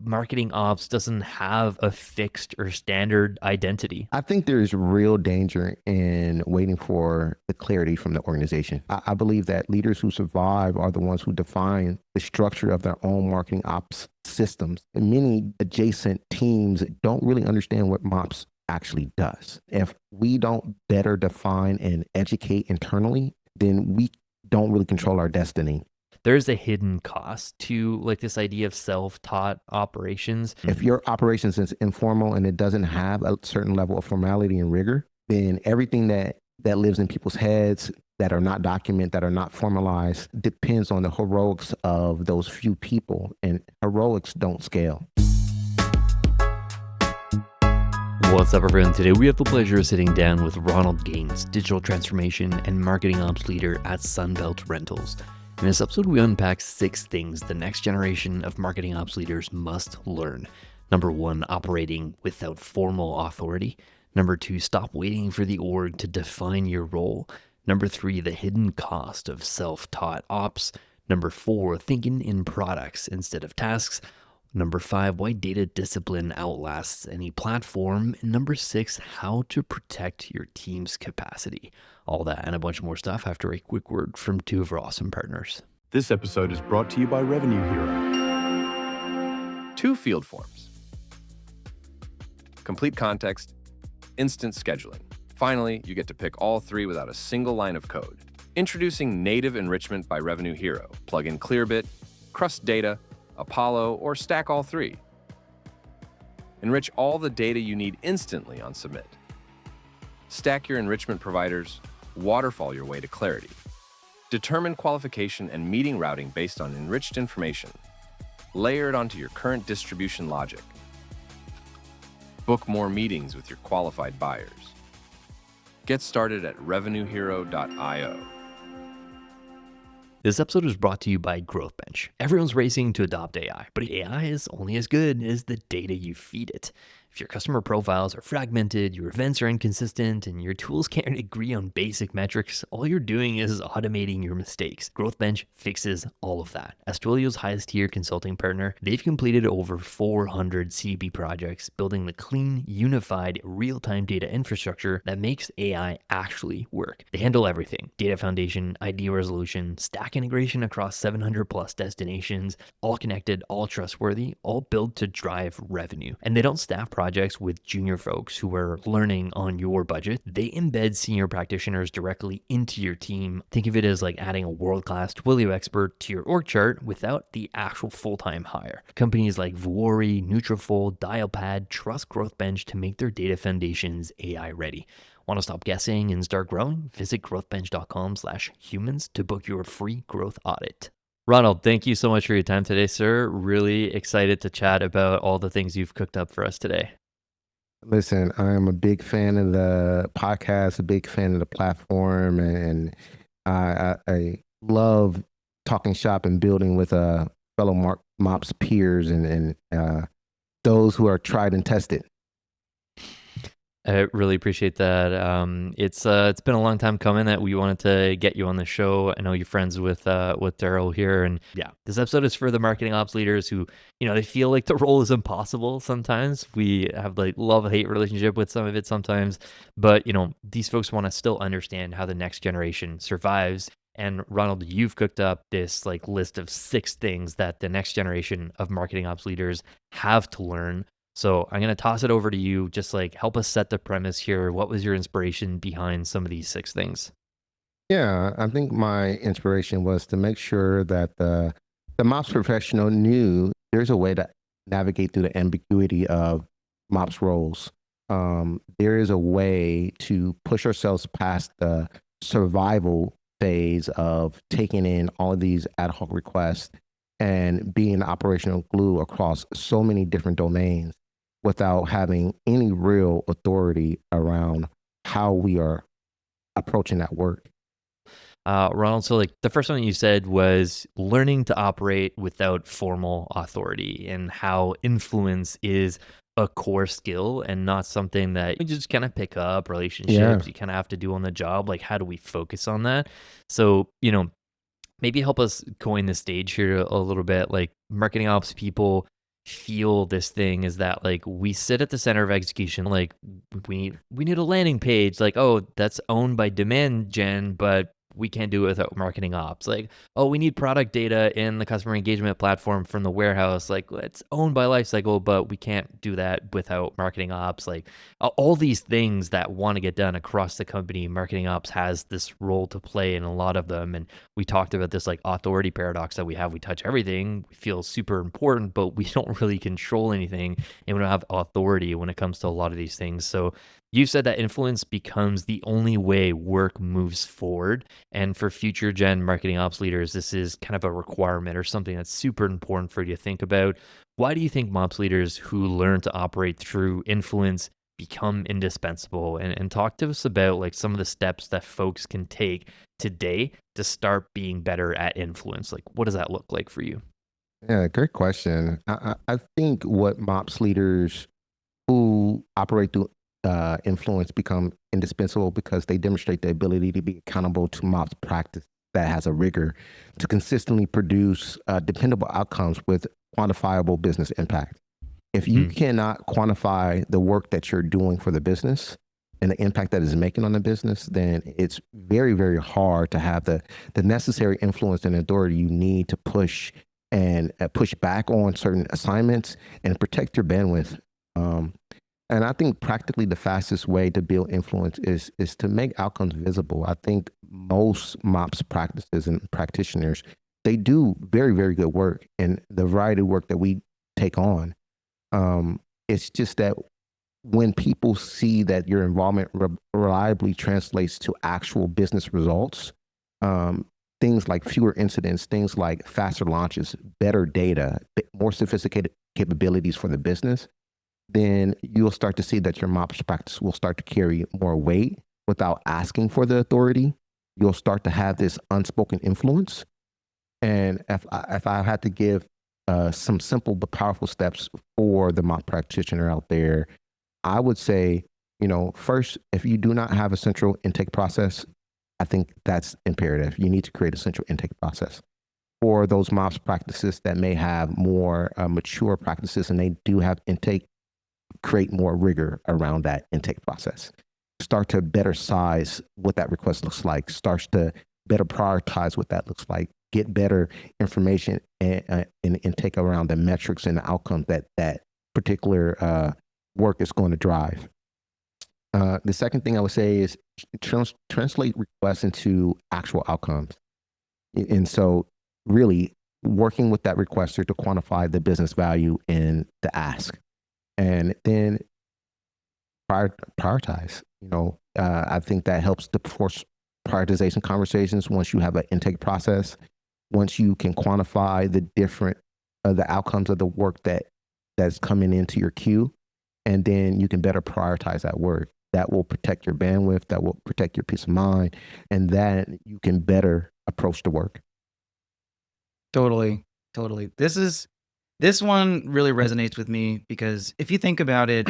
marketing ops doesn't have a fixed or standard identity? I think there's real danger in waiting for the clarity from the organization. I believe that leaders who survive are the ones who define the structure of their own marketing ops systems. And many adjacent teams don't really understand what MOPS actually does. If we don't better define and educate internally, then we don't really control our destiny. There's a hidden cost to like this idea of self-taught operations. If your operations is informal and it doesn't have a certain level of formality and rigor, then everything that lives in people's heads that are not documented, that are not formalized, depends on the heroics of those few people, and heroics don't scale. What's up, everyone? Today we have the pleasure of sitting down with Ronald Gaines, digital transformation and marketing ops leader at Sunbelt Rentals. In this episode, we unpack 6 things the next generation of marketing ops leaders must learn. Number 1, operating without formal authority. Number 2, stop waiting for the org to define your role. Number 3, the hidden cost of self-taught ops. Number 4, thinking in products instead of tasks. Number 5, why data discipline outlasts any platform. And number 6, how to protect your team's capacity. All that and a bunch more stuff after a quick word from 2 of our awesome partners. This episode is brought to you by Revenue Hero. 2 field forms. Complete context, instant scheduling. Finally, you get to pick all 3 without a single line of code. Introducing Native Enrichment by Revenue Hero. Plug in Clearbit, Crust Data, Apollo, or stack all 3. Enrich all the data you need instantly on Submit. Stack your enrichment providers, waterfall your way to clarity. Determine qualification and meeting routing based on enriched information. Layer it onto your current distribution logic. Book more meetings with your qualified buyers. Get started at revenuehero.io. This episode is brought to you by GrowthBench. Everyone's racing to adopt AI, but AI is only as good as the data you feed it. If your customer profiles are fragmented, your events are inconsistent, and your tools can't agree on basic metrics, all you're doing is automating your mistakes. GrowthBench fixes all of that. As Twilio's highest tier consulting partner, they've completed over 400 CDP projects, building the clean, unified, real-time data infrastructure that makes AI actually work. They handle everything: data foundation, ID resolution, stack integration across 700 plus destinations, all connected, all trustworthy, all built to drive revenue. And they don't staff projects with junior folks who are learning on your budget. They embed senior practitioners directly into your team. Think of it as like adding a world-class Twilio expert to your org chart without the actual full-time hire. Companies like Vuori, Nutrafol, Dialpad trust GrowthBench to make their data foundations AI ready. Want to stop guessing and start growing? Visit growthbench.com/humans to book your free growth audit. Ronald, thank you so much for your time today, sir. Really excited to chat about all the things you've cooked up for us today. Listen, I'm a big fan of the podcast, a big fan of the platform, and I love talking shop and building with fellow MOPS peers and those who are tried and tested. I really appreciate that. It's been a long time coming that we wanted to get you on the show. I know you're friends with Daryl here, and yeah, this episode is for the marketing ops leaders who, they feel like the role is impossible sometimes. We have like love-hate relationship with some of it sometimes, but these folks want to still understand how the next generation survives. And Ronald, you've cooked up this like list of 6 things that the next generation of marketing ops leaders have to learn. So I'm going to toss it over to you. Just like help us set the premise here. What was your inspiration behind some of these 6 things? Yeah, I think my inspiration was to make sure that the MOPS professional knew there's a way to navigate through the ambiguity of MOPS roles. There is a way to push ourselves past the survival phase of taking in all of these ad hoc requests and being operational glue across so many different domains without having any real authority around how we are approaching that work. Ronald, so like the first one you said was learning to operate without formal authority, and how influence is a core skill and not something that you just kind of pick up. Relationships you kind of have to do on the job. Like, how do we focus on that? So, maybe help us coin the stage here a little bit. Like, marketing ops people feel this thing is that like we sit at the center of execution. Like we need a landing page. Like, oh, that's owned by demand gen, but we can't do it without marketing ops. Like, oh, we need product data in the customer engagement platform from the warehouse. Like, it's owned by Lifecycle, but we can't do that without marketing ops. Like, all these things that want to get done across the company, marketing ops has this role to play in a lot of them. And we talked about this like authority paradox that we have. We touch everything, we feel super important, but we don't really control anything, and we don't have authority when it comes to a lot of these things. So you said that influence becomes the only way work moves forward. And for future gen marketing ops leaders, this is kind of a requirement or something that's super important for you to think about. Why do you think MOPS leaders who learn to operate through influence become indispensable? And talk to us about like some of the steps that folks can take today to start being better at influence. Like, what does that look like for you? Yeah, great question. I think what MOPS leaders who operate through influence become indispensable because they demonstrate the ability to be accountable to MOPS practice that has a rigor to consistently produce dependable outcomes with quantifiable business impact. If you cannot quantify the work that you're doing for the business and the impact that it's making on the business, then it's very, very hard to have the necessary influence and authority you need to push and push back on certain assignments and protect your bandwidth. And I think practically the fastest way to build influence is to make outcomes visible. I think most MOPS practices and practitioners, they do very, very good work in the variety of work that we take on. It's just that when people see that your involvement reliably translates to actual business results, things like fewer incidents, things like faster launches, better data, more sophisticated capabilities for the business, then you'll start to see that your MOPS practice will start to carry more weight without asking for the authority. You'll start to have this unspoken influence. And if I had to give some simple but powerful steps for the MOPS practitioner out there, I would say, first, if you do not have a central intake process, I think that's imperative. You need to create a central intake process. For those MOPS practices that may have more mature practices and they do have intake, create more rigor around that intake process. Start to better size what that request looks like. Starts to better prioritize what that looks like. Get better information and intake around the metrics and the outcomes that particular work is going to drive. The second thing I would say is translate requests into actual outcomes. And so really working with that requester to quantify the business value in the ask. And then prioritize. I think that helps to force prioritization conversations once you have an intake process, once you can quantify the outcomes of the work that's coming into your queue, and then you can better prioritize that work. That will protect your bandwidth, that will protect your peace of mind, and then you can better approach the work. Totally. This one really resonates with me because if you think about it,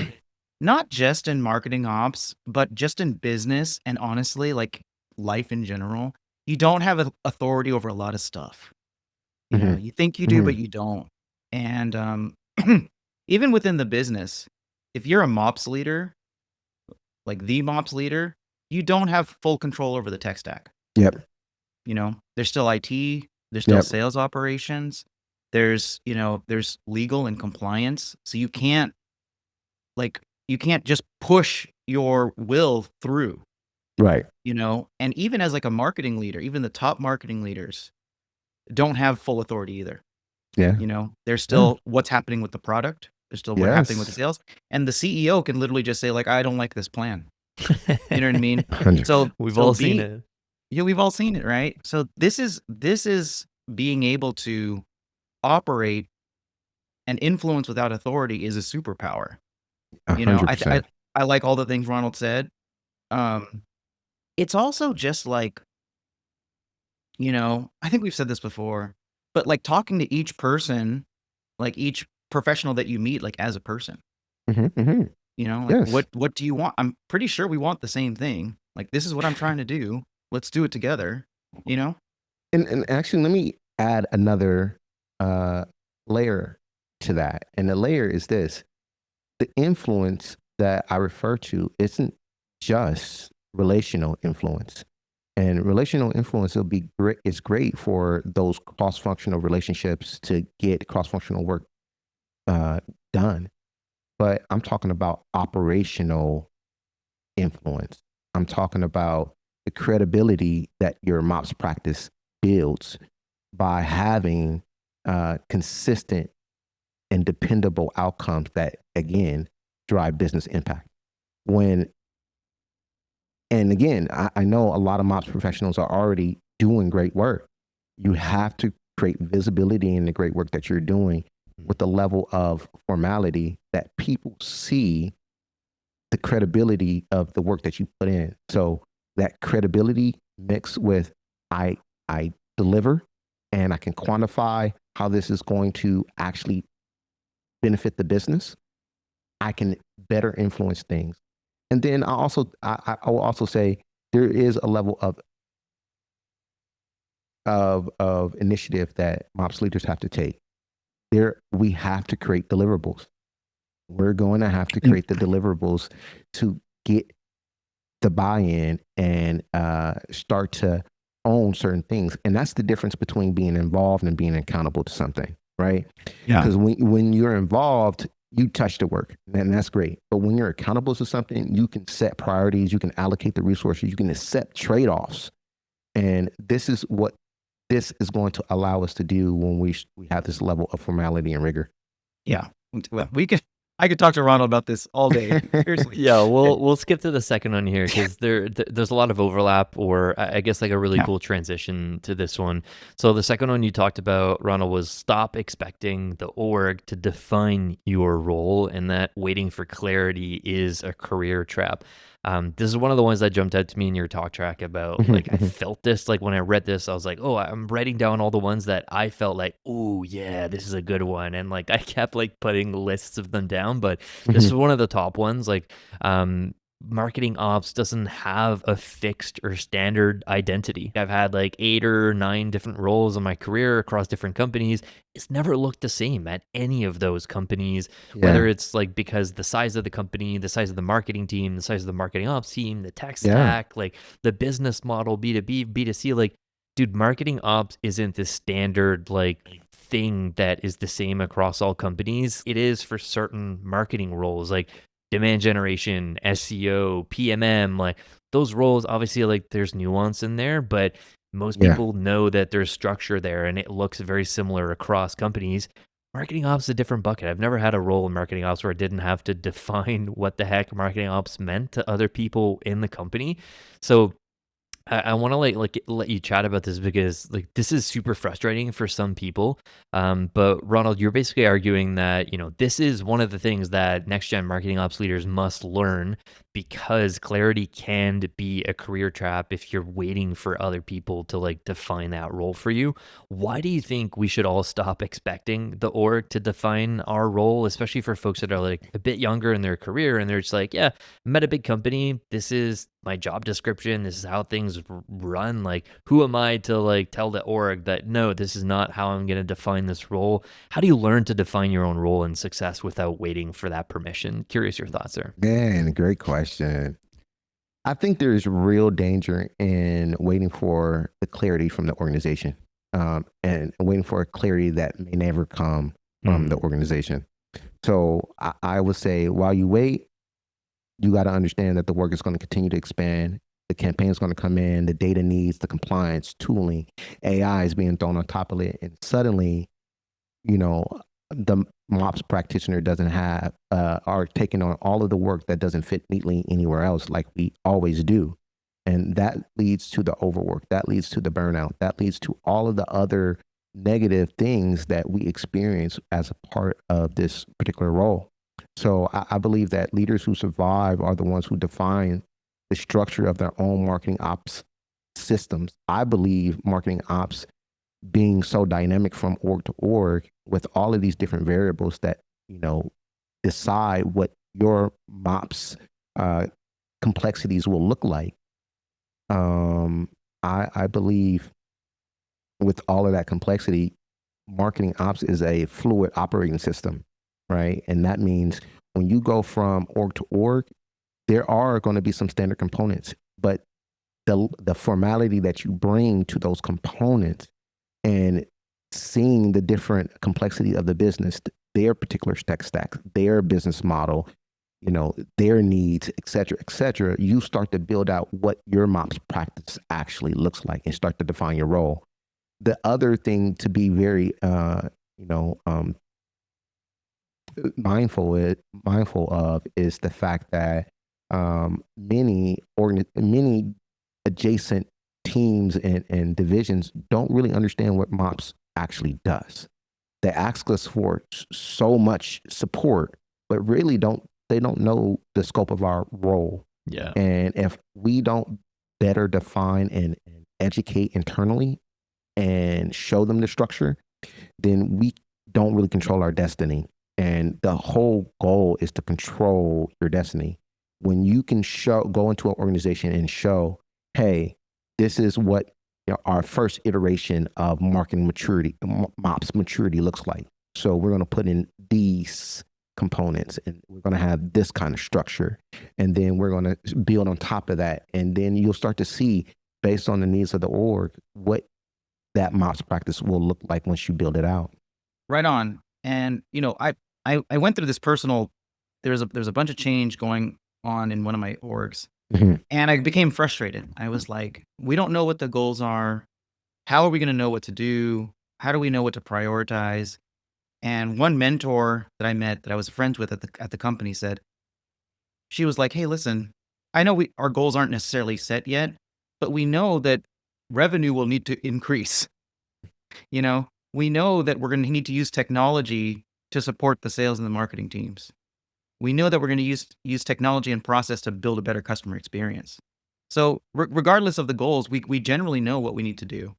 not just in marketing ops, but just in business and honestly, like life in general, you don't have authority over a lot of stuff. You think you do, but you don't. And even within the business, if you're a MOPS leader, like the MOPS leader, you don't have full control over the tech stack. Yep. There's still IT, there's still sales operations. There's legal and compliance. So you can't just push your will through. Right. And even as like a marketing leader, even the top marketing leaders don't have full authority either. Yeah. There's still what's happening with the product. There's still what's happening with the sales. And the CEO can literally just say like, I don't like this plan. You know what I mean? So we've all seen it. Yeah, we've all seen it, right? So this is being able to operate and influence without authority is a superpower. 100%. I like all the things Ronald said. It's also just like, I think we've said this before, but like talking to each person, like each professional that you meet, like as a person, what do you want? I'm pretty sure we want the same thing. Like, this is what I'm trying to do. Let's do it together, And actually, let me add another layer to that. And the layer is this: the influence that I refer to isn't just relational influence. And relational influence will be great. It's great for those cross-functional relationships to get cross-functional work done. But I'm talking about operational influence. I'm talking about the credibility that your MOPS practice builds by having consistent and dependable outcomes that, again, drive business impact. And again, I know a lot of MOPS professionals are already doing great work. You have to create visibility in the great work that you're doing with the level of formality that people see the credibility of the work that you put in. So that credibility mixed with I deliver and I can quantify how this is going to actually benefit the business. I can better influence things. And then I will also say there is a level of initiative that MOPS leaders have to take. We have to create deliverables. We're going to have to create the deliverables to get the buy-in and start to own certain things. And that's the difference between being involved and being accountable to something, right? Yeah. Because when you're involved, you touch the work, and that's great. But when you're accountable to something, you can set priorities, you can allocate the resources, you can accept trade-offs. And this is what this is going to allow us to do when we have this level of formality and rigor. Yeah. Well, I could talk to Ronald about this all day. Seriously. Yeah, we'll skip to the second one here because there's a lot of overlap, or I guess like a really cool transition to this one. So the second one you talked about, Ronald, was stop expecting the org to define your role, and that waiting for clarity is a career trap. This is one of the ones that jumped out to me in your talk track about, like, I felt this, like when I read this, I was like, oh, I'm writing down all the ones that I felt like, oh yeah, this is a good one. And like, I kept like putting lists of them down, but this is one of the top ones. Like, marketing ops doesn't have a fixed or standard identity. I've had like 8 or 9 different roles in my career across different companies. It's never looked the same at any of those companies, whether it's like because the size of the company, the size of the marketing team, the size of the marketing ops team, the tech stack, like the business model, B2B, B2C, like, dude, marketing ops isn't the standard like thing that is the same across all companies. It is for certain marketing roles, like demand generation, SEO, PMM, like those roles, obviously, like there's nuance in there, but most people know that there's structure there and it looks very similar across companies. Marketing ops is a different bucket. I've never had a role in marketing ops where I didn't have to define what the heck marketing ops meant to other people in the company. So I want to like let you chat about this because like this is super frustrating for some people. But Ronald, you're basically arguing that, you know, this is one of the things that next gen marketing ops leaders must learn because clarity can be a career trap if you're waiting for other people to like define that role for you. Why do you think we should all stop expecting the org to define our role, especially for folks that are like a bit younger in their career and they're just like, yeah, I'm at a big company. This is my job description. This is how things run. Like, who am I to like tell the org that no, this is not how I'm going to define this role? How do you learn to define your own role and success without waiting for that permission? Curious your thoughts there. Man, great question. I think there's real danger in waiting for the clarity from the organization, and waiting for a clarity that may never come from the organization. So I would say while you wait, you got to understand that the work is going to continue to expand. The campaign is going to come in, the data needs, the compliance, tooling, AI is being thrown on top of it. And suddenly, you know, the MOPS practitioner doesn't have, are taking on all of the work that doesn't fit neatly anywhere else like we always do. And that leads to the overwork. That leads to the burnout. That leads to all of the other negative things that we experience as a part of this particular role. So I believe that leaders who survive are the ones who define the structure of their own marketing ops systems. I believe marketing ops being so dynamic from org to org with all of these different variables that, you know, decide what your MOPS complexities will look like. I believe with all of that complexity, marketing ops is a fluid operating system, right? And that means when you go from org to org, there are going to be some standard components, but the formality that you bring to those components and seeing the different complexity of the business, their particular tech stack, their business model, their needs, et cetera, you start to build out what your MOPS practice actually looks like and start to define your role. The other thing to be very, mindful of is the fact that many adjacent teams and divisions don't really understand what MOPS actually does. They ask us for so much support, but really they don't know the scope of our role. Yeah. And if we don't better define and educate internally and show them the structure, then we don't really control our destiny. And the whole goal is to control your destiny. When you can go into an organization and show, hey, this is what our first iteration of marketing maturity, MOPS maturity looks like. So we're going to put in these components and we're going to have this kind of structure. And then we're going to build on top of that. And then you'll start to see, based on the needs of the org, what that MOPS practice will look like once you build it out. Right on. And, I went through this personal, there's a bunch of change going on in one of my orgs. Mm-hmm. And I became frustrated. I was like, we don't know what the goals are. How are we going to know what to do? How do we know what to prioritize? And one mentor that I met that I was friends with at the company said, she was like, hey, listen, I know our goals aren't necessarily set yet, but we know that revenue will need to increase. We know that we're going to need to use technology to support the sales and the marketing teams. We know that we're going to use technology and process to build a better customer experience. So regardless of the goals, we generally know what we need to do.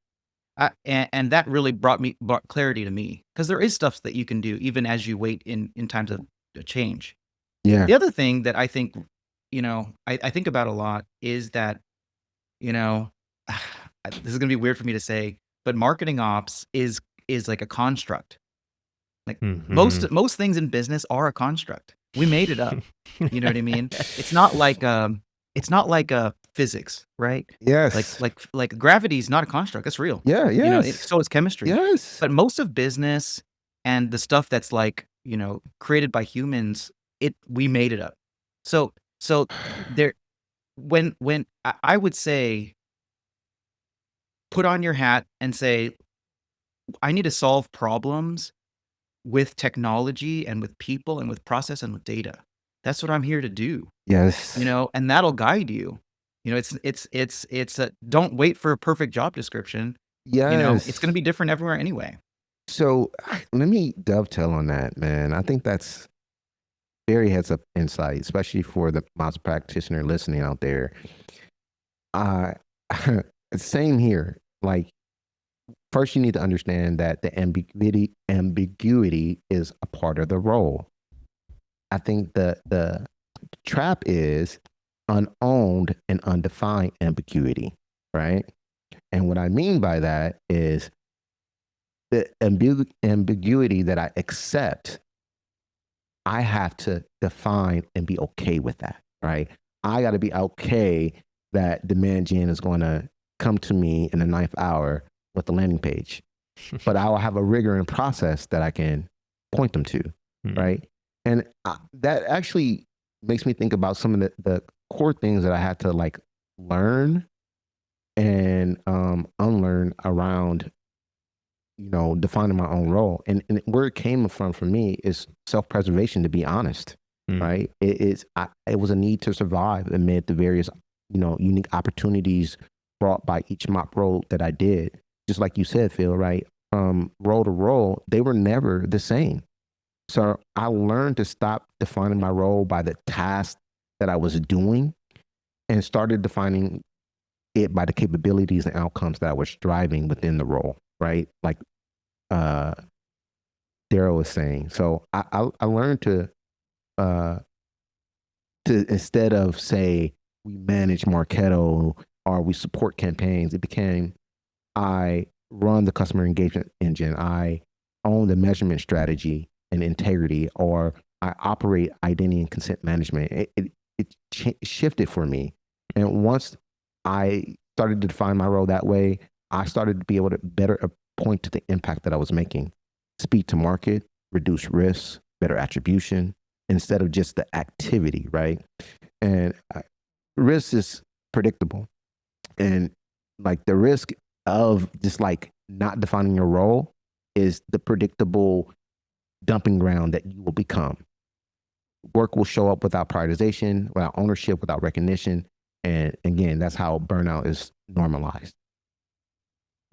And that really brought clarity to me, because there is stuff that you can do even as you wait in times of change. Yeah. The other thing that I think, I think about a lot is that, this is going to be weird for me to say, but marketing ops is like a construct. Like most things in business are a construct. We made it up. You know what I mean? It's not like physics, right? Yes. Like gravity is not a construct. It's real. Yeah. Yes. So is chemistry. Yes. But most of business and the stuff that's created by humans, we made it up. So there, when I would say, put on your hat and say, I need to solve problems with technology and with people and with process and with data. That's what I'm here to do. Yes. And that'll guide you. It's don't wait for a perfect job description. Yes. It's going to be different everywhere anyway. So let me dovetail on that, man. I think that's very heads up insight, especially for the MOPS practitioner listening out there. Same here. Like, first, you need to understand that the ambiguity is a part of the role. I think the trap is unowned and undefined ambiguity, right? And what I mean by that is the ambiguity that I accept, I have to define and be okay with that, right? I got to be okay that demand gen is going to come to me in the 9th hour with the landing page, but I will have a rigor and process that I can point them to, right? And that actually makes me think about some of the core things that I had to learn and unlearn around, defining my own role. And where it came from for me is self-preservation, to be honest, right? It was a need to survive amid the various, unique opportunities brought by each MOP role that I did. Just like you said, Phil, right? From role to role, they were never the same. So I learned to stop defining my role by the task that I was doing and started defining it by the capabilities and outcomes that I was driving within the role, right? Like Daryl was saying. So I learned to instead of say we manage Marketo or we support campaigns, it became I run the customer engagement engine. I own the measurement strategy and integrity, or I operate identity and consent management. It shifted for me. And once I started to define my role that way, I started to be able to better point to the impact that I was making. Speed to market, reduce risks, better attribution, instead of just the activity, right? And risk is predictable. And like the risk of just like not defining your role is the predictable dumping ground that you will become. Work will show up without prioritization, without ownership, without recognition. And again, that's how burnout is normalized.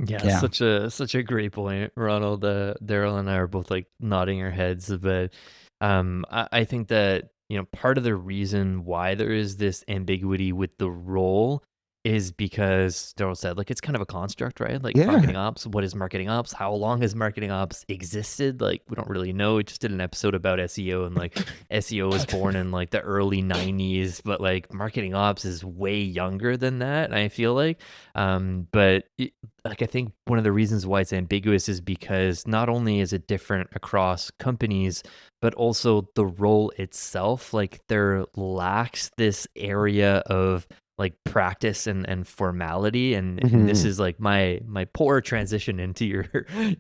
Yeah, Yeah. such a great point, Ronald. Daryl and I are both like nodding our heads, but I think that part of the reason why there is this ambiguity with the role is because Daryl said like it's kind of a construct, right? Like Yeah. marketing ops, what is marketing ops? How long has marketing ops existed? Like we don't really know. We just did an episode about SEO, and like SEO was born in like the early 90s, but like marketing ops is way younger than that, I feel like. But like I think one of the reasons why it's ambiguous is because not only is it different across companies, but also the role itself, like there lacks this area of like practice and formality, and this Mhm. is like my poor transition into your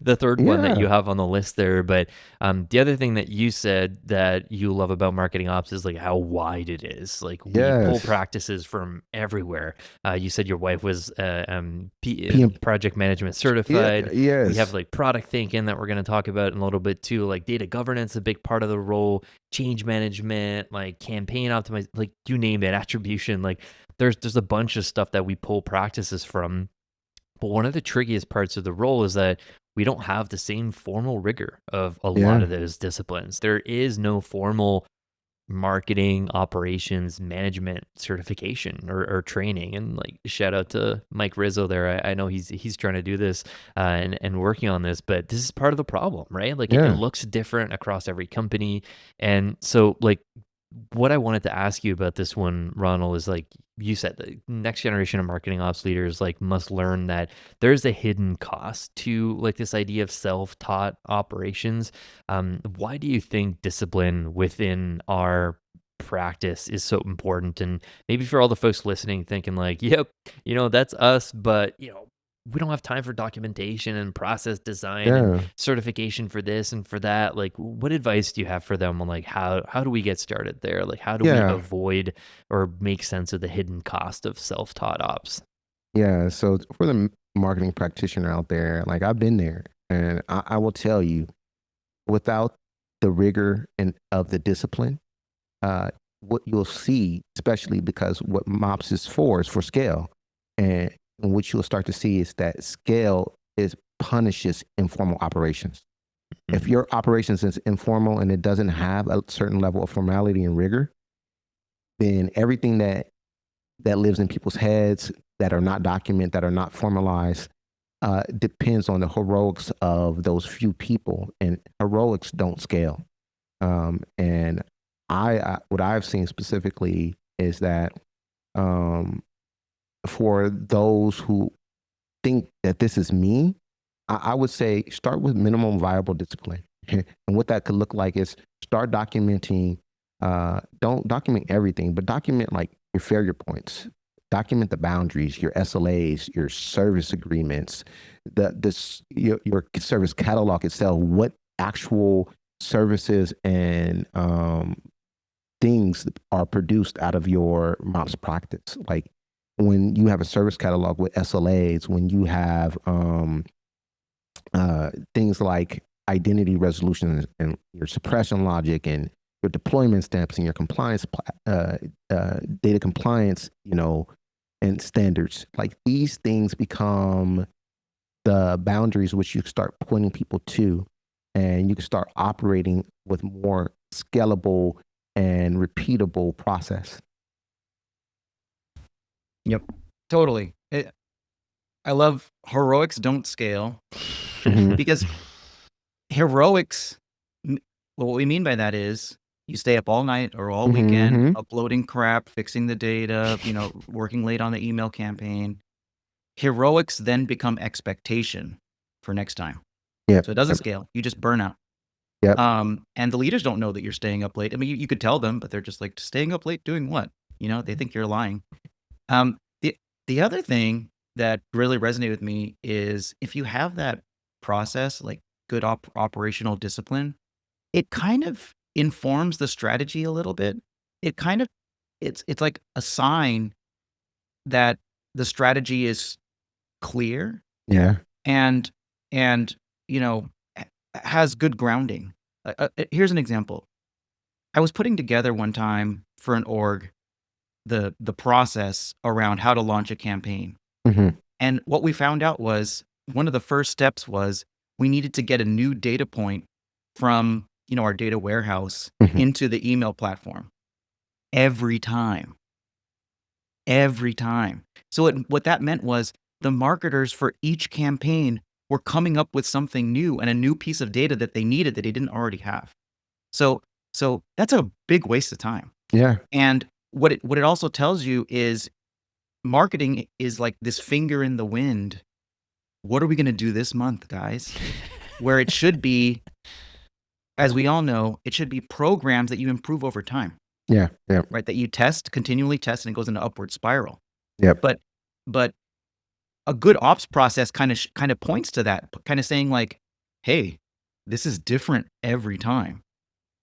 the third one that you Yeah. have on the list there. But the other thing that you said that you love about marketing ops is like how wide it is. Like we pull Yes. practices from everywhere. You said your wife was PM. project management Yeah. certified. We have Yes. like product thinking that we're going to talk about in a little bit too, like data governance, a big part of the role, change management, like campaign optimize, like you name it, attribution. Like there's a bunch of stuff that we pull practices from. But one of the trickiest parts of the role is that we don't have the same formal rigor of a lot Yeah. of those disciplines. There is no formal marketing operations management certification or training. And like shout out to Mike Rizzo there. I know he's trying to do this and working on this, but this is part of the problem, right? Like it Yeah. looks different across every company. And so like what I wanted to ask you about this one, Ronald, is like you said the next generation of marketing ops leaders like must learn that there's a hidden cost to like this idea of self-taught operations. Why do you think discipline within our practice is so important? And maybe for all the folks listening thinking like, yep, that's us, but we don't have time for documentation and process design and Yeah. certification for this and for that. Like what advice do you have for them on like how do we get started there? Like how do we Yeah. avoid or make sense of the hidden cost of self-taught ops? Yeah. So for the marketing practitioner out there, like I've been there, and I will tell you, without the rigor and of the discipline, uh, what you'll see, especially because what MOPS is for scale, and what you'll start to see is that scale is punishes informal operations. If Mhm. your operations is informal and it doesn't have a certain level of formality and rigor, then everything that lives in people's heads that are not documented, that are not formalized, depends on the heroics of those few people, and heroics don't scale. And what I've seen specifically is that um, for those who think that this is me, I would say start with minimum viable discipline. And what that could look like is start documenting. Don't document everything, but document like your failure points. Document the boundaries, your SLAs, your service agreements, your service catalog itself. What actual services and things are produced out of your MOPS practice? Like when you have a service catalog with SLAs, when you have things like identity resolution and your suppression logic and your deployment steps and your compliance, data compliance, and standards. Like these things become the boundaries which you start pointing people to, and you can start operating with more scalable and repeatable process. Yep. Totally. I love heroics don't scale Mhm. because heroics, what we mean by that is you stay up all night or all weekend Mhm. uploading crap, fixing the data, working late on the email campaign. Heroics then become expectation for next time. Yep. So it doesn't Yep. scale. You just burn out. Yep. And the leaders don't know that you're staying up late. I mean, you could tell them, but they're just like, staying up late doing what? They think you're lying. Um, the other thing that really resonated with me is if you have that process, like good operational discipline, it kind of informs the strategy a little bit. It kind of it's like a sign that the strategy is clear Yeah. and and has good grounding. Here's an example. I was putting together one time for an org the process around how to launch a campaign. Hmm. And what we found out was one of the first steps was we needed to get a new data point from our data warehouse Hmm. into the email platform every time. Every time. So what that meant was the marketers for each campaign were coming up with something new and a new piece of data that they needed that they didn't already have. So that's a big waste of time. Yeah. And what it also tells you is marketing is like this finger in the wind. What are we going to do this month, guys? Where it should be, as we all know, it should be programs that you improve over time, Yeah. Yep. right? That you continually test, and it goes into upward spiral. Yep. But a good ops process kind of points to that, kind of saying like, hey, this is different every time.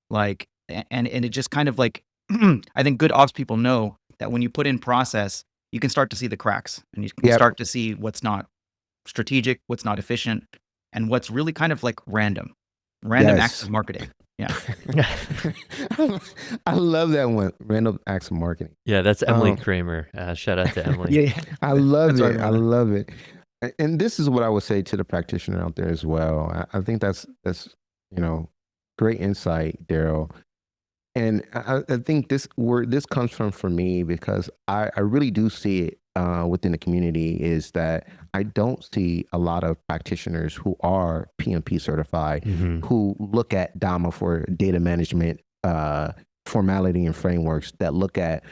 Like, and it just kind of like, I think good ops people know that when you put in process, you can start to see the cracks, and you can Yep. start to see what's not strategic, what's not efficient, and what's really kind of like random acts Yes. of marketing. Yeah. I love that one. Random acts of marketing. Yeah, that's Emily Um, Kramer. Shout out to Emily. Yeah. I love That's what it. I I wanted. love it. And this is what I would say to the practitioner out there as well. I think that's great insight, Daryl. And I think where this comes from for me, because I really do see it within the community, is that I don't see a lot of practitioners who are PMP certified Mhm. who look at DAMA for data management formality and frameworks, that look at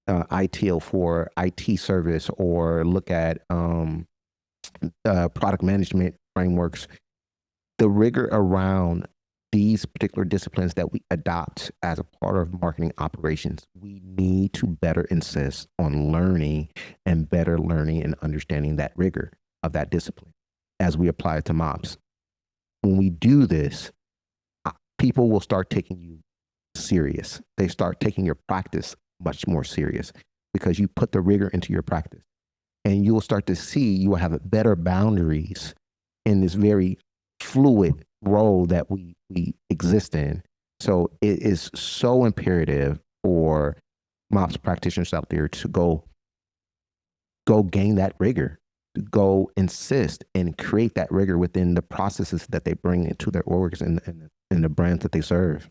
ITIL for IT service, or look at product management frameworks. The rigor around these particular disciplines that we adopt as a part of marketing operations, we need to better insist on learning and better learning and understanding that rigor of that discipline as we apply it to MOPS. When we do this, people will start taking you serious. They start taking your practice much more serious because you put the rigor into your practice. And you will start to see you will have better boundaries in this very fluid role that we exist in. So it is so imperative for MOPS practitioners out there to go gain that rigor, to go insist and create that rigor within the processes that they bring into their orgs and the brands that they serve.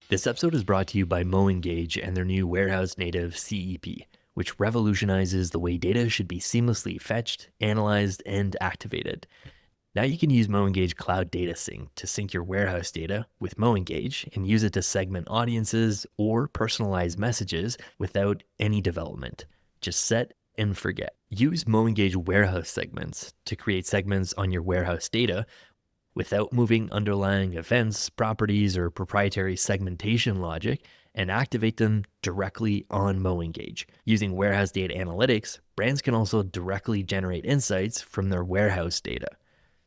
This episode is brought to you by MoEngage and their new warehouse native CEP, which revolutionizes the way data should be seamlessly fetched, analyzed, and activated. Now you can use MoEngage Cloud Data Sync to sync your warehouse data with MoEngage and use it to segment audiences or personalize messages without any development. Just set and forget. Use MoEngage warehouse segments to create segments on your warehouse data without moving underlying events, properties, or proprietary segmentation logic, and activate them directly on MoEngage. Using warehouse data analytics, brands can also directly generate insights from their warehouse data.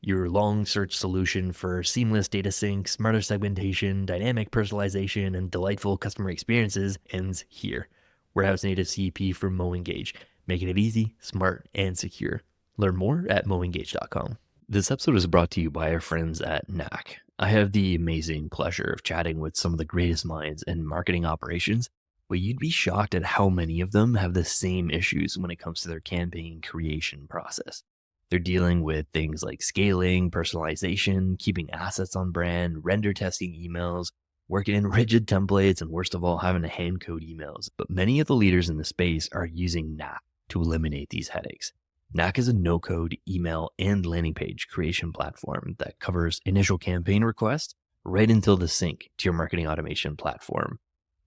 Your long search solution for seamless data sync, smarter segmentation, dynamic personalization, and delightful customer experiences ends here. Warehouse native CEP from MoEngage, making it easy, smart, and secure. Learn more at moengage.com. This episode is brought to you by our friends at Knack. I have the amazing pleasure of chatting with some of the greatest minds in marketing operations, but you'd be shocked at how many of them have the same issues when it comes to their campaign creation process. They're dealing with things like scaling, personalization, keeping assets on brand, render testing emails, working in rigid templates, and worst of all, having to hand code emails. But many of the leaders in the space are using Knack to eliminate these headaches. Knack is a no-code email and landing page creation platform that covers initial campaign requests right until the sync to your marketing automation platform.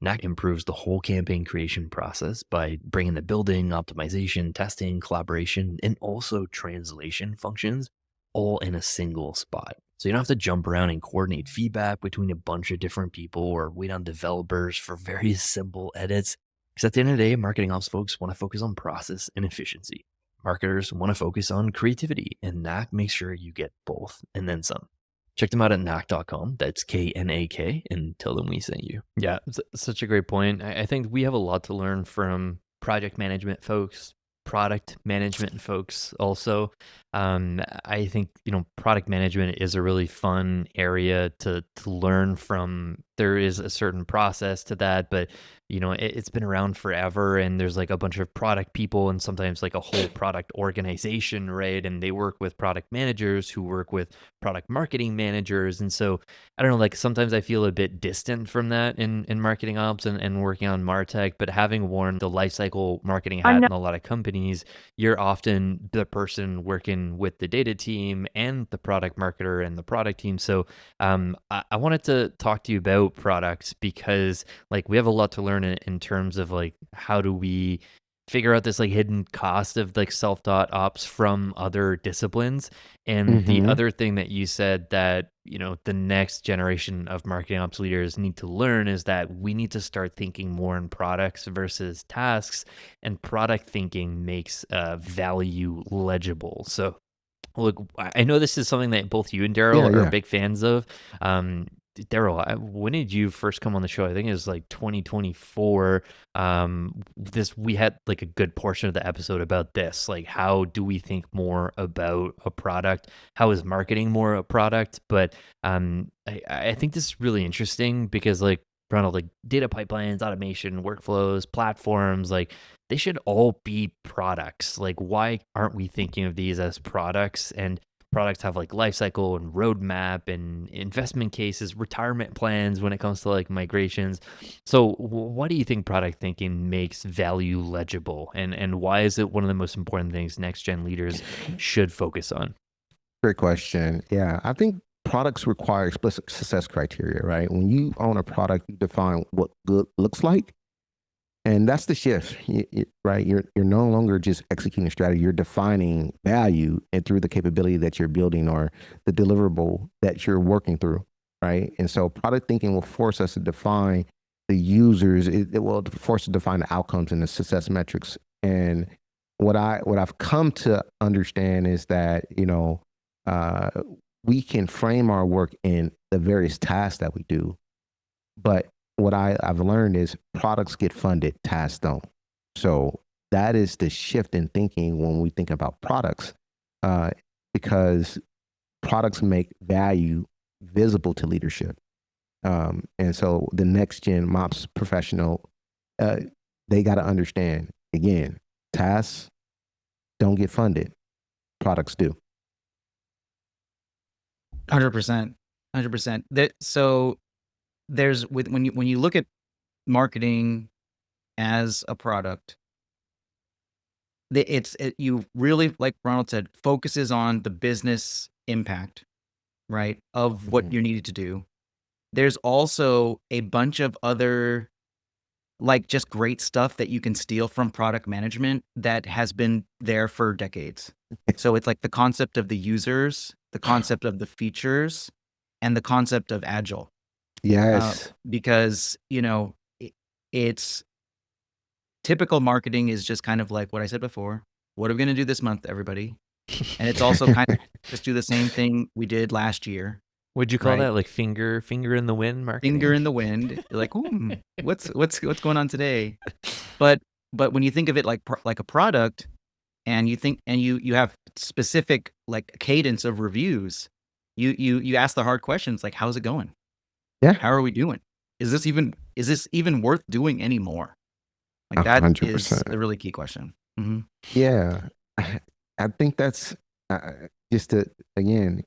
Knack improves the whole campaign creation process by bringing the building, optimization, testing, collaboration, and also translation functions all in a single spot. So you don't have to jump around and coordinate feedback between a bunch of different people or wait on developers for very simple edits. Because at the end of the day, marketing ops folks want to focus on process and efficiency. Marketers want to focus on creativity, and Knack makes sure you get both and then some. Check them out at knack.com. That's KNAK, and tell them we sent you. Yeah, such a great point. I think we have a lot to learn from project management folks, product management folks also. I think, product management is a really fun area to learn from. There is a certain process to that, but it's been around forever, and there's like a bunch of product people and sometimes like a whole product organization, right? And they work with product managers who work with product marketing managers. And so I don't know, like sometimes I feel a bit distant from that in marketing ops and working on Martech, but having worn the lifecycle marketing hat in a lot of companies, you're often the person working with the data team and the product marketer and the product team. So I wanted to talk to you about products because like we have a lot to learn in terms of like how do we figure out this like hidden cost of like self-taught ops from other disciplines. And the other thing that you said that the next generation of marketing ops leaders need to learn is that we need to start thinking more in products versus tasks, and product thinking makes value legible. So look, I know this is something that both you and Daryl are Yeah. big fans of. Daryl, when did you first come on the show? I think it was like 2024. We had like a good portion of the episode about this. Like, how do we think more about a product? How is marketing more a product? But I think this is really interesting because like Ronald, like data pipelines, automation, workflows, platforms, like they should all be products. Like, why aren't we thinking of these as products? And products have like life cycle and roadmap and investment cases, retirement plans when it comes to like migrations. So what do you think product thinking makes value legible? And why is it one of the most important things next gen leaders should focus on? Great question. Yeah, I think products require explicit success criteria, right? When you own a product, you define what good looks like, and that's the shift, right? You're no longer just executing strategy; you're defining value, and through the capability that you're building or the deliverable that you're working through, right? And so, product thinking will force us to define the users. It will force us to define the outcomes and the success metrics. And what I've come to understand is that uh, we can frame our work in the various tasks that we do, but what I've learned is products get funded, tasks don't. So that is the shift in thinking when we think about products, uh, because products make value visible to leadership. And so the next gen MOPS professional, they got to understand again, tasks don't get funded, products do. 100%. 100%. So when you look at marketing as a product, you really, like Ronald said, focuses on the business impact, right, of what you're needed to do. There's also a bunch of other like just great stuff that you can steal from product management that has been there for decades. So it's like the concept of the users, the concept of the features, and the concept of agile. Yes. Because it's typical marketing is just kind of like what I said before. What are we going to do this month, everybody? And it's also kind of just do the same thing we did last year. Would you call Right. that like finger in the wind marketing? Finger in the wind. You're like, what's going on today? But when you think of it like a product, and you have specific like cadence of reviews, you ask the hard questions like, how's it going? Yeah. How are we doing? Is this even worth doing anymore? Like that is 100%. a really key question. Mm-hmm. Yeah, I think that's just to again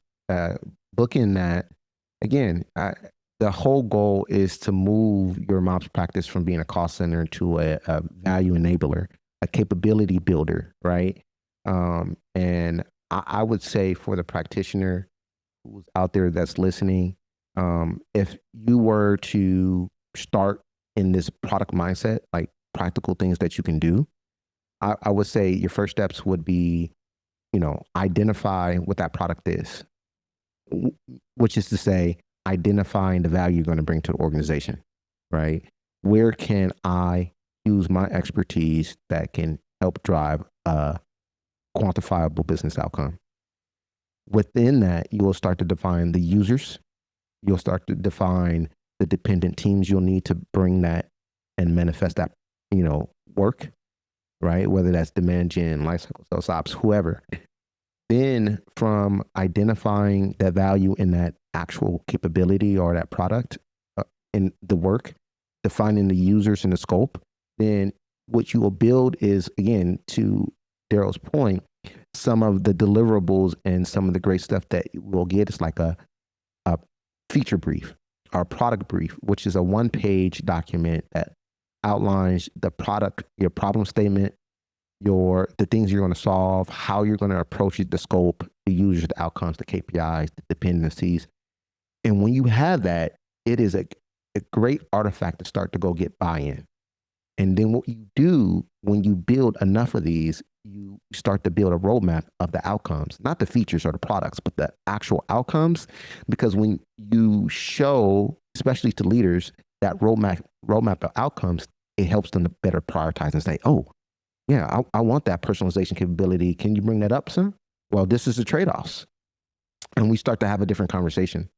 booking that again. The whole goal is to move your MOPS practice from being a cost center to a value enabler, a capability builder, right? And I would say for the practitioner who's out there that's listening, if you were to start in this product mindset, like practical things that you can do, I would say your first steps would be, identify what that product is. which is to say, identifying the value you're going to bring to the organization, right? Where can I use my expertise that can help drive a quantifiable business outcome? Within that, you will start to define the users. You'll start to define the dependent teams you'll need to bring that and manifest that, work, right? Whether that's demand gen, lifecycle, sales ops, whoever. Then from identifying that value in that actual capability or that product in the work, defining the users and the scope, then what you will build is, again, to Daryl's point, some of the deliverables and some of the great stuff that we'll get is like a feature brief or product brief, which is a 1-page document that outlines the product, your problem statement, the things you're going to solve, how you're going to approach it, the scope, the users, the outcomes, the KPIs, the dependencies. And when you have that, it is a great artifact to start to go get buy-in. And then what you do when you build enough of these, you start to build a roadmap of the outcomes, not the features or the products, but the actual outcomes. Because when you show, especially to leaders, that roadmap of outcomes, it helps them to better prioritize and say, oh, yeah, I want that personalization capability. Can you bring that up, sir? Well, this is the trade-offs. And we start to have a different conversation.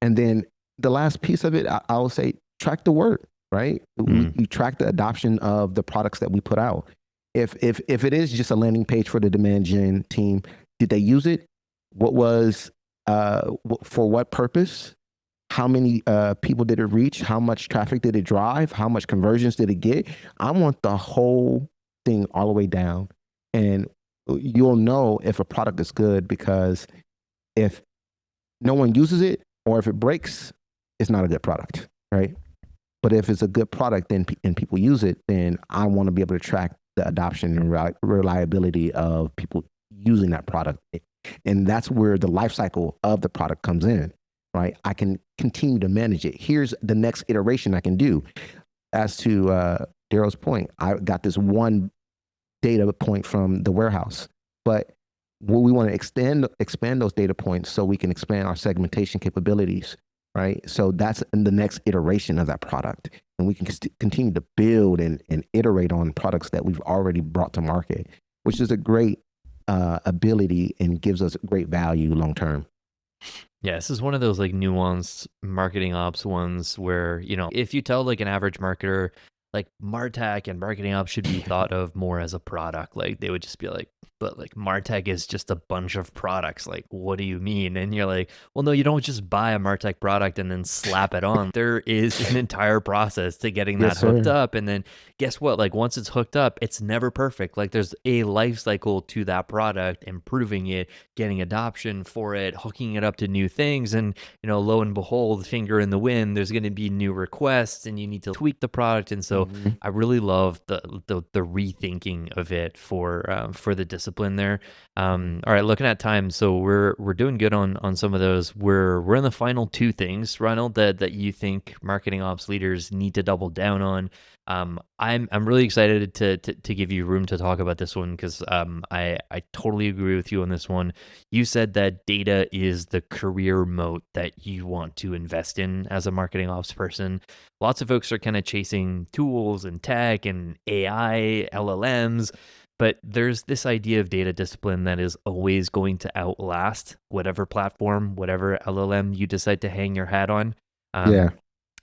And then the last piece of it, I will say, track the work, right? You track the adoption of the products that we put out. If it is just a landing page for the demand gen team, did they use it? What was, for what purpose? How many people did it reach? How much traffic did it drive? How much conversions did it get? I want the whole thing all the way down. And you'll know if a product is good, because if no one uses it or if it breaks, it's not a good product, right? But if it's a good product and people use it, then I want to be able to track the adoption and reliability of people using that product. And that's where the life cycle of the product comes in, right? I can continue to manage it. Here's the next iteration I can do. As to Daryl's point, I got this one data point from the warehouse, but we want to expand those data points so we can expand our segmentation capabilities, right? So that's in the next iteration of that product. And we can continue to build and iterate on products that we've already brought to market, which is a great ability and gives us great value long term. Yeah, this is one of those like nuanced marketing ops ones where, if you tell like an average marketer, like Martech and marketing ops should be thought of more as a product, like they would just be like, but like Martech is just a bunch of products. Like, what do you mean? And you're like, well, no, you don't just buy a Martech product and then slap it on. There is an entire process to getting that hooked up. And then guess what? Like once it's hooked up, it's never perfect. Like there's a life cycle to that product, improving it, getting adoption for it, hooking it up to new things. And, lo and behold, finger in the wind, there's going to be new requests and you need to tweak the product. And so I really love the rethinking of it for the discipline there. All right, looking at time, so we're doing good on some of those. We're in the final two things, Ronald, that you think marketing ops leaders need to double down on. I'm really excited to give you room to talk about this one because I totally agree with you on this one. You said that data is the career moat that you want to invest in as a marketing ops person. Lots of folks are kind of chasing tools and tech and AI, LLMs, but there's this idea of data discipline that is always going to outlast whatever platform, whatever LLM you decide to hang your hat on. Yeah.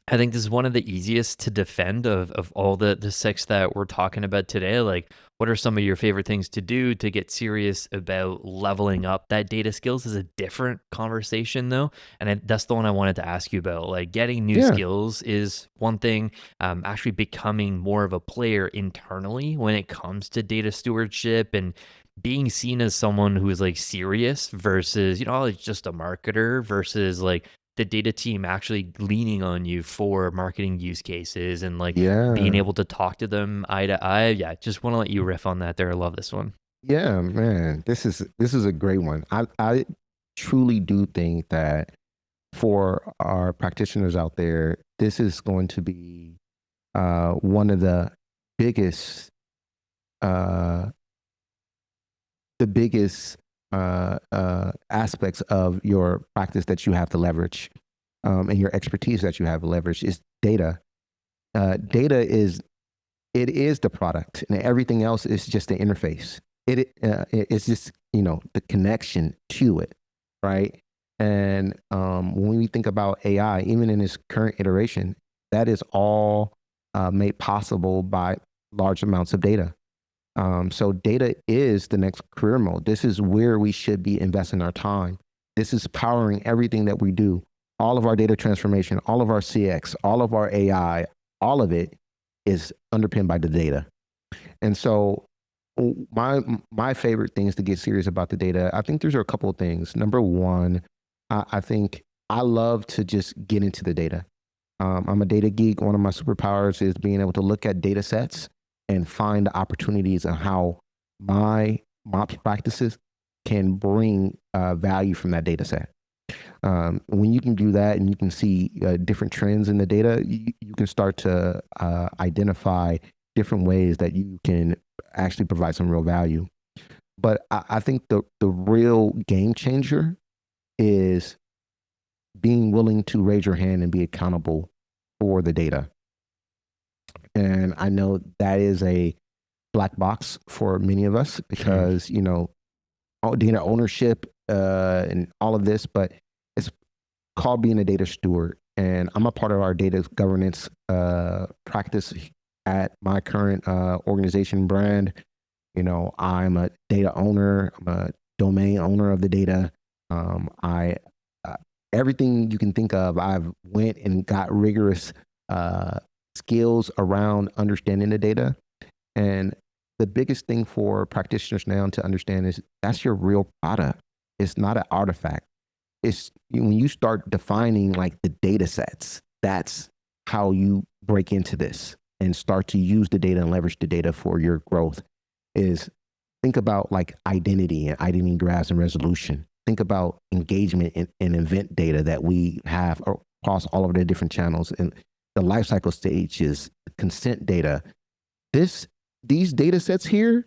I think this is one of the easiest to defend of all the six that we're talking about today. Like, what are some of your favorite things to do to get serious about leveling up that data skills? Is a different conversation though, and that's the one I wanted to ask you about. Like, getting new skills is one thing. Actually becoming more of a player internally when it comes to data stewardship and being seen as someone who is like serious versus, like just a marketer versus like the data team actually leaning on you for marketing use cases and like being able to talk to them eye to eye. Yeah, just want to let you riff on that there. I love this one. Yeah, man, this is a great one. I truly do think that for our practitioners out there, this is going to be one of the biggest aspects of your practice that you have to leverage, and your expertise that you have to leverage is data. Data is the product, and everything else is just the interface. It's just the connection to it, right? And when we think about AI, even in its current iteration, that is all made possible by large amounts of data. So data is the next career mode. This is where we should be investing our time. This is powering everything that we do. All of our data transformation, all of our CX, all of our AI, all of it is underpinned by the data. And so my favorite things to get serious about the data, I think there's a couple of things. Number one, I think I love to just get into the data. I'm a data geek. One of my superpowers is being able to look at data sets and find the opportunities on how my MOPS practices can bring value from that data set. When you can do that and you can see different trends in the data, you can start to identify different ways that you can actually provide some real value. But I think the real game changer is being willing to raise your hand and be accountable for the data. And I know that is a black box for many of us because, data ownership and all of this, but it's called being a data steward. And I'm a part of our data governance practice at my current organization brand. I'm a data owner, I'm a domain owner of the data. Everything you can think of, I've went and got rigorous skills around understanding the data. And the biggest thing for practitioners now to understand is that's your real product. It's not an artifact. It's when you start defining like the data sets, that's how you break into this and start to use the data and leverage the data for your growth. Is think about like identity and identity graphs and resolution. Think about engagement and event data that we have across all of the different channels and the lifecycle stages, consent data. These data sets here,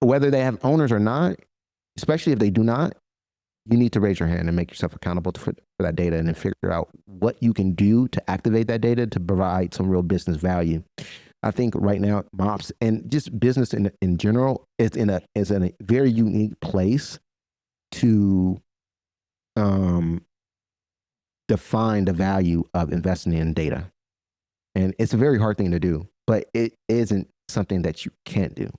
whether they have owners or not, especially if they do not, you need to raise your hand and make yourself accountable for that data and then figure out what you can do to activate that data to provide some real business value. I think right now, MOPS and just business in general is in a very unique place to define the value of investing in data. And it's a very hard thing to do, but it isn't something that you can't do.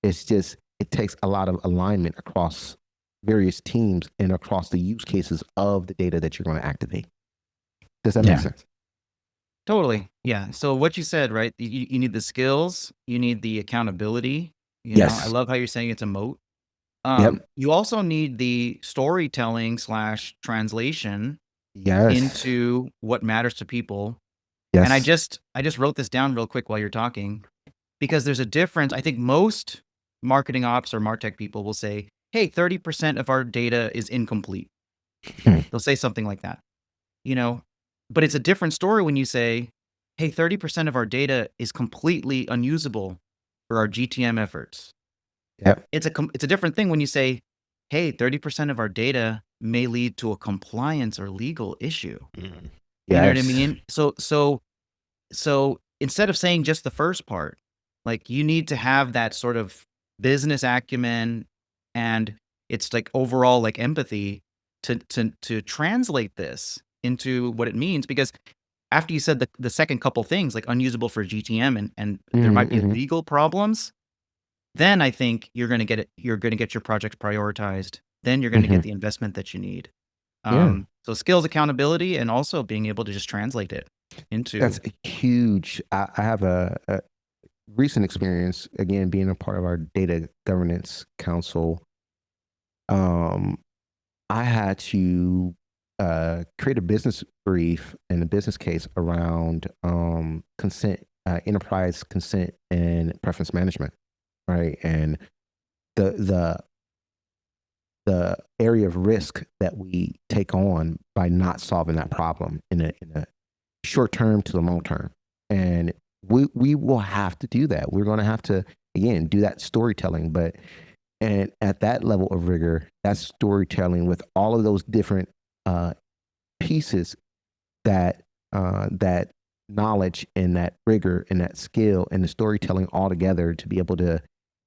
It's just, it takes a lot of alignment across various teams and across the use cases of the data that you're going to activate. Does that make sense? Totally. Yeah. So what you said, right? You need the skills, you need the accountability. I Yes. love how you're saying it's a moat. Yep. You also need the storytelling / translation Yes. into what matters to people. And I Yes. just wrote this down real quick while you're talking because there's a difference. I think most marketing ops or Martech people will say, hey, 30% of our data is incomplete. They'll say something like that, but it's a different story when you say, hey, 30% of our data is completely unusable for our GTM efforts. Yep. It's a different thing when you say, hey, 30% of our data may lead to a compliance or legal issue. Mm. You know what I Yes. mean? So instead of saying just the first part, like you need to have that sort of business acumen and it's like overall like empathy to translate this into what it means. Because after you said the second couple things like unusable for GTM and there might be legal problems, then I think you're going to get your projects prioritized. Then you're going to get the investment that you need. Yeah. So skills, accountability, and also being able to just translate it into. That's huge. I have a recent experience, again, being a part of our data governance council. I had to create a business brief and a business case around consent, enterprise consent and preference management, right? And the area of risk that we take on by not solving that problem in a short term to the long term. And we will have to do that. We're going to have to, again, do that storytelling. But And at that level of rigor, that's storytelling with all of those different uh, pieces that knowledge and that rigor and that skill and the storytelling all together to be able to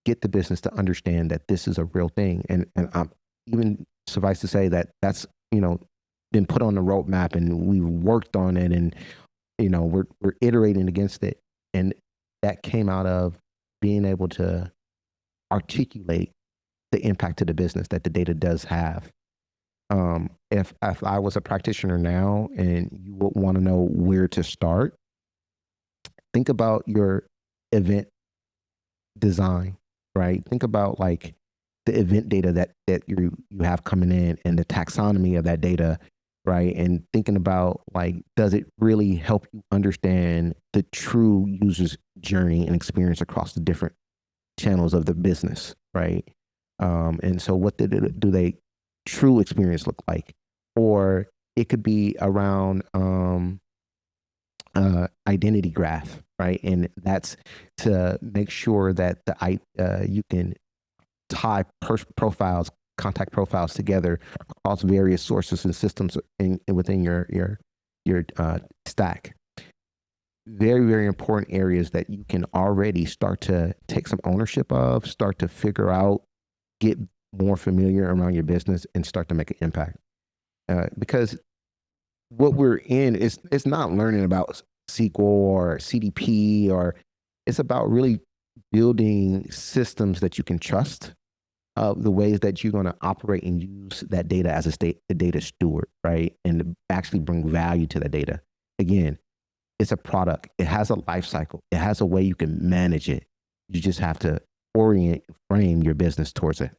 get the business to understand that this is a real thing. And even suffice to say that that's, been put on the roadmap and we've worked on it, and we're iterating against it, and that came out of being able to articulate the impact to the business that the data does have. If I was a practitioner now and you would want to know where to start, think about your event design, right? Think about like the event data that you have coming in and the taxonomy of that data, right? And thinking about like, does it really help you understand the true user's journey and experience across the different channels of the business, right? And so what do they true experience look like? Or it could be around identity graph, right? And that's to make sure that you can tie profiles, contact profiles together across various sources and systems within your stack. Very, very important areas that you can already start to take some ownership of, start to figure out, get more familiar around your business, and start to make an impact. Because what we're in is it's not learning about SQL or CDP, or it's about really building systems that you can trust, the ways that you're going to operate and use that data as a data steward, right? And to actually bring value to that data. Again, it's a product. It has a life cycle. It has a way you can manage it. You just have to frame your business towards it.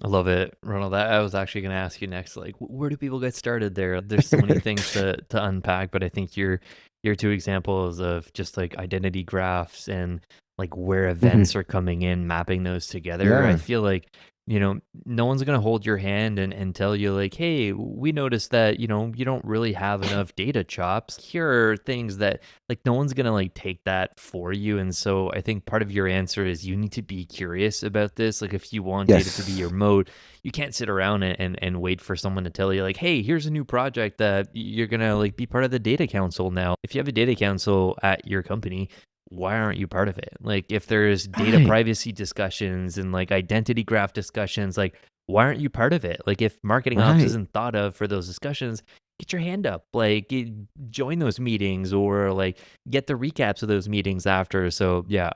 I love it, Ronald. I was actually going to ask you next, like, where do people get started there? There's so many things to unpack, but I think your two examples of just like identity graphs and like where events are coming in, mapping those together. I Yeah. feel like, no one's going to hold your hand and tell you like, hey, we noticed that, you don't really have enough data chops. Here are things that like no one's going to like take that for you. And so I think part of your answer is you need to be curious about this. Like if you want data to be your Yes. mode, you can't sit around and wait for someone to tell you like, hey, here's a new project that you're going to like be part of the data council now. If you have a data council at your company, why aren't you part of it? Like if there's data Right. privacy discussions and like identity graph discussions, like why aren't you part of it? Like if marketing ops Right. isn't thought of for those discussions, get your hand up, like join those meetings or like get the recaps of those meetings after. So yeah,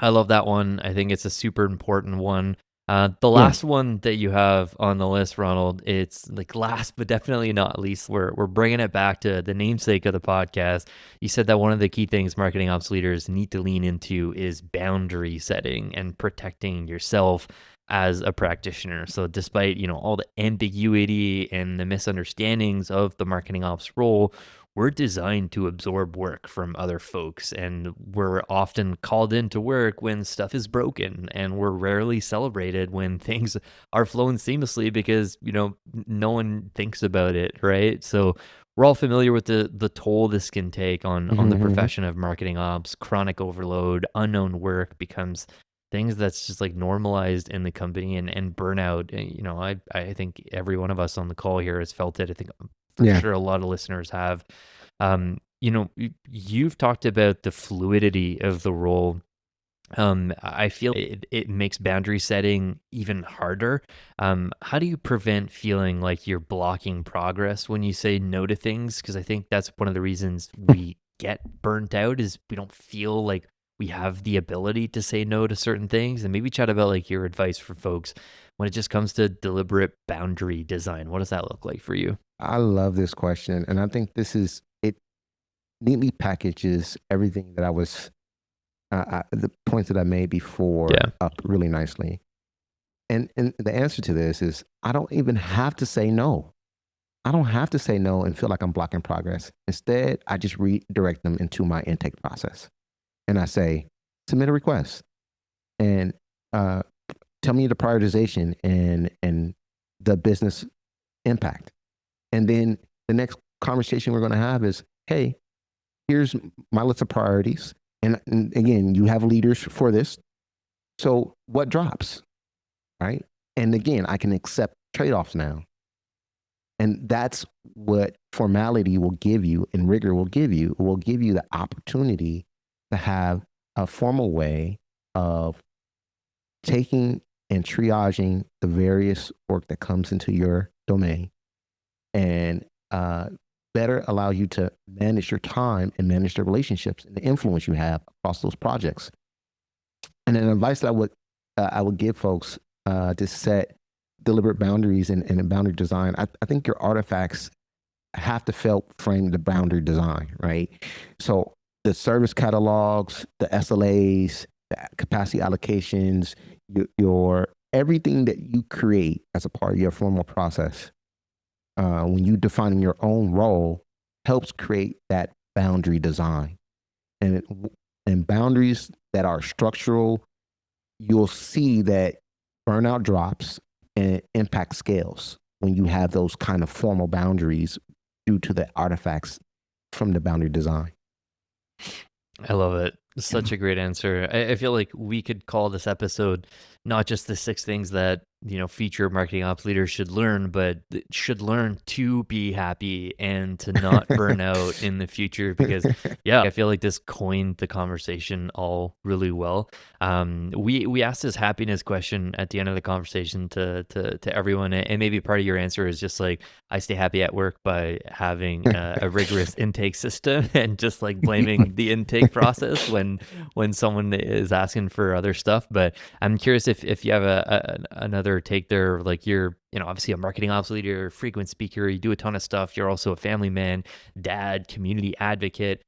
I love that one. I think it's a super important one. The Yeah. last one that you have on the list, Ronald, it's like last but definitely not least. We're bringing it back to the namesake of the podcast. You said that one of the key things marketing ops leaders need to lean into is boundary setting and protecting yourself as a practitioner. So despite, all the ambiguity and the misunderstandings of the marketing ops role, we're designed to absorb work from other folks, and we're often called into work when stuff is broken, and we're rarely celebrated when things are flowing seamlessly because no one thinks about it, right? So we're all familiar with the toll this can take on the Mm-hmm. profession of marketing ops. Chronic overload, unknown work becomes things that's just like normalized in the company, and burnout. I think every one of us on the call here has felt it. I think for Yeah. sure a lot of listeners have. You've talked about the fluidity of the role. I feel it makes boundary setting even harder. How do you prevent feeling like you're blocking progress when you say no to things? Because I think that's one of the reasons we get burnt out is we don't feel like we have the ability to say no to certain things. And maybe chat about like your advice for folks when it just comes to deliberate boundary design. What does that look like for you? I love this question. And I think it neatly packages everything that the points that I made before Yeah. up really nicely. And the answer to this is I don't even have to say no. I don't have to say no and feel like I'm blocking progress. Instead, I just redirect them into my intake process. And I say, submit a request and uh, tell me the prioritization and the business impact. And then the next conversation we're going to have is, hey, here's my list of priorities. And again, you have leaders for this. So what drops, right? And again, I can accept trade-offs now. And that's what formality will give you and rigor will give you. It will give you the opportunity to have a formal way of taking and triaging the various work that comes into your domain and better allow you to manage your time and manage the relationships and the influence you have across those projects. And an advice that I would give folks to set deliberate boundaries and boundary design. I think your artifacts have to frame the boundary design, right? So the service catalogs, the SLAs, the capacity allocations, your everything that you create as a part of your formal process, when you defining your own role, helps create that boundary design. And boundaries that are structural, you'll see that burnout drops and impact scales when you have those kind of formal boundaries due to the artifacts from the boundary design. I love it. Such a great answer. I feel like we could call this episode not just the 6 things that, future marketing ops leaders should learn, but should learn to be happy and to not burn out in the future. Because, yeah, I feel like this coined the conversation all really well. We asked this happiness question at the end of the conversation to everyone, and maybe part of your answer is just like, I stay happy at work by having a rigorous intake system and just like blaming the intake process when someone is asking for other stuff. But I'm curious if you have another take there. Like, you're obviously a marketing ops leader, frequent speaker, you do a ton of stuff, you're also a family man, dad, community advocate.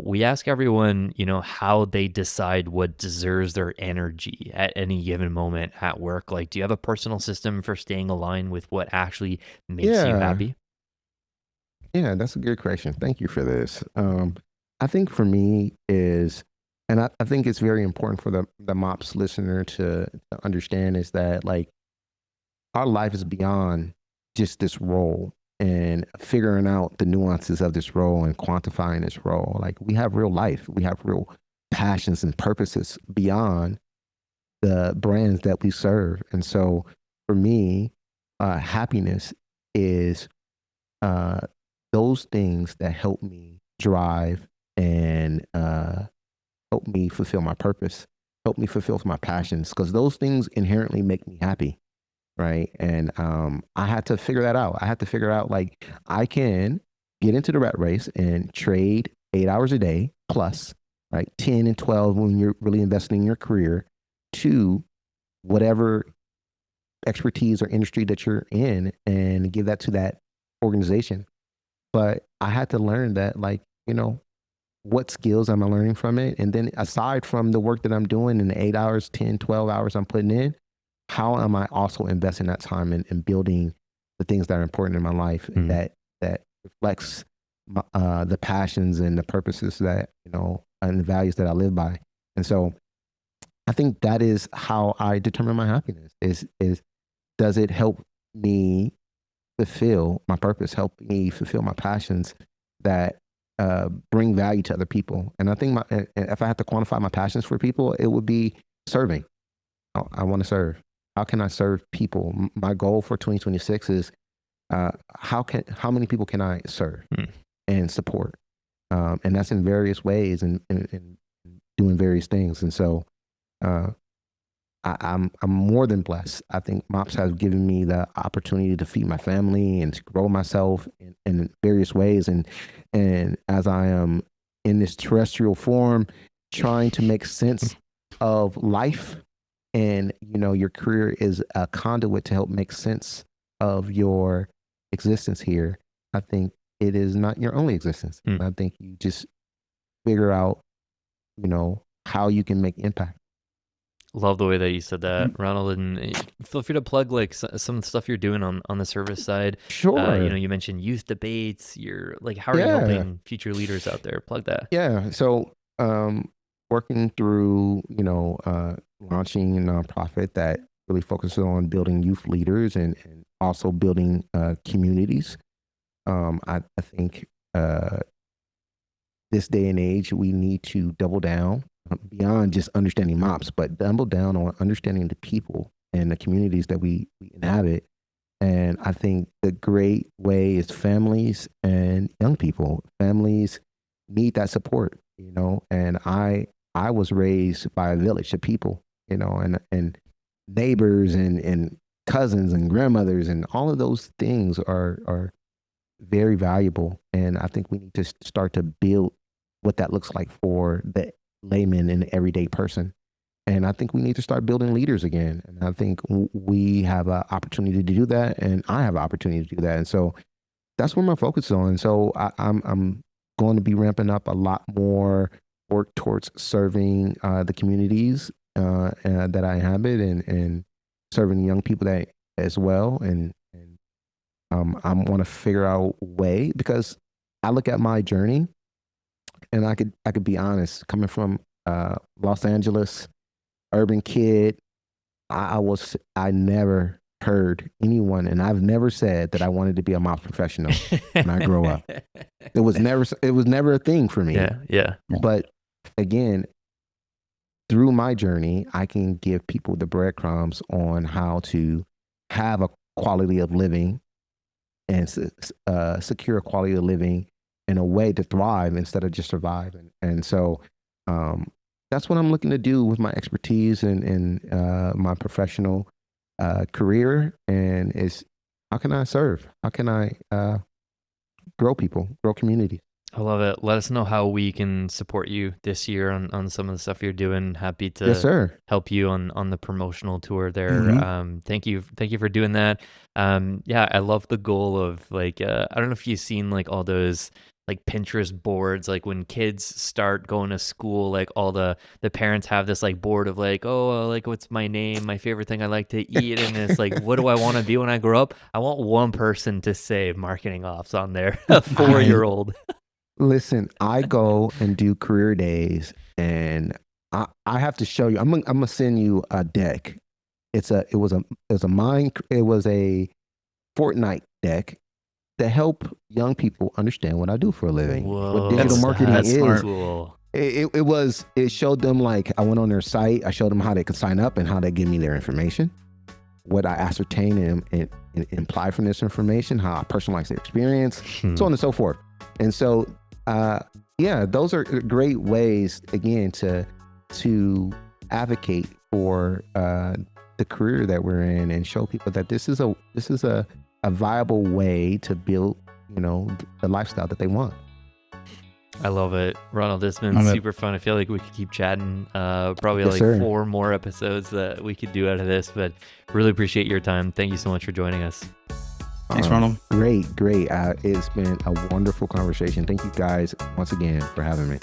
We ask everyone, how they decide what deserves their energy at any given moment at work. Like, do you have a personal system for staying aligned with what actually makes you happy? Yeah, that's a good question. Thank you for this. I think for me is, and I think it's very important for the MOPS listener to understand, is that like our life is beyond just this role and figuring out the nuances of this role and quantifying this role. Like, we have real life, we have real passions and purposes beyond the brands that we serve. And so for me, happiness is those things that help me drive and help me fulfill my purpose, help me fulfill my passions, because those things inherently make me happy, right? And I had to figure that out. I had to figure out, like, I can get into the rat race and trade 8 hours a day plus, right? 10 and 12 when you're really investing in your career, to whatever expertise or industry that you're in, and give that to that organization. But I had to learn that, like, what skills am I learning from it? And then aside from the work that I'm doing in the 8 hours, 10, 12 hours I'm putting in, how am I also investing that time in building the things that are important in my life, that reflects the passions and the purposes that, and the values that I live by. And so I think that is how I determine my happiness is does it help me fulfill my purpose, help me fulfill my passions that bring value to other people. And I think if I had to quantify my passions for people, it would be serving. I want to serve. How can I serve people? My goal for 2026 is how many people can I serve and support? And that's in various ways and doing various things. And so I'm more than blessed. I think MOPS has given me the opportunity to feed my family and to grow myself in various ways. And as I am in this terrestrial form, trying to make sense of life, and your career is a conduit to help make sense of your existence here. I think it is not your only existence. I think you just figure out, how you can make impact. Love the way that you said that, Ronald, and feel free to plug like some stuff you're doing on the service side. Sure. You mentioned youth debates. You're like, how are you helping future leaders out there? Plug that. Yeah. So, working through, launching a nonprofit that really focuses on building youth leaders and also building communities. I think this day and age, we need to double down beyond just understanding MOPS, but double down on understanding the people and the communities that we inhabit. And I think the great way is families and young people. Families need that support, and I was raised by a village of people, and neighbors and cousins and grandmothers, and all of those things are very valuable. And I think we need to start to build what that looks like for the layman and the everyday person. And I think we need to start building leaders again. And I think we have an opportunity to do that, and I have an opportunity to do that. And so that's where my focus is on. And so I'm going to be ramping up a lot more work towards serving the communities that I inhabit, and serving young people that as well. And I want to figure out a way, because I look at my journey, and I could be honest, coming from Los Angeles, urban kid, I never heard anyone, and I've never said that I wanted to be a MOPS professional when I grow up. It was never a thing for me. Yeah. But again, through my journey, I can give people the breadcrumbs on how to have a quality of living and secure a quality of living in a way to thrive instead of just survive. And so that's what I'm looking to do with my expertise and my professional career. And is, how can I serve? How can I grow people, grow communities? I love it. Let us know how we can support you this year on some of the stuff you're doing. Happy to Yes, sir. help you on the promotional tour there. Mhm. Thank you for doing that. Yeah, I love the goal of like I don't know if you've seen like all those like Pinterest boards, like when kids start going to school, like all the parents have this like board of like, oh, like what's my name, my favorite thing I like to eat, and it's like, what do I want to be when I grow up? I want one person to say marketing ops on there, a 4-year-old. Listen, I go and do career days, and I have to show you. I'm gonna send you a deck. It was a Fortnite deck to help young people understand what I do for a living. Whoa, what digital marketing that's is. cool. It showed them, like, I went on their site. I showed them how they could sign up and how they give me their information, what I ascertain and imply from this information, how I personalize their experience, so on and so forth. And so, yeah, those are great ways, again, to advocate for the career that we're in, and show people that this is a viable way to build, the lifestyle that they want. I love it. Ronald, it's been super fun. I feel like we could keep chatting, probably Yes, like sir. 4 more episodes that we could do out of this, but really appreciate your time. Thank you so much for joining us. Thanks, Ronald. Great. It's been a wonderful conversation. Thank you guys once again for having me.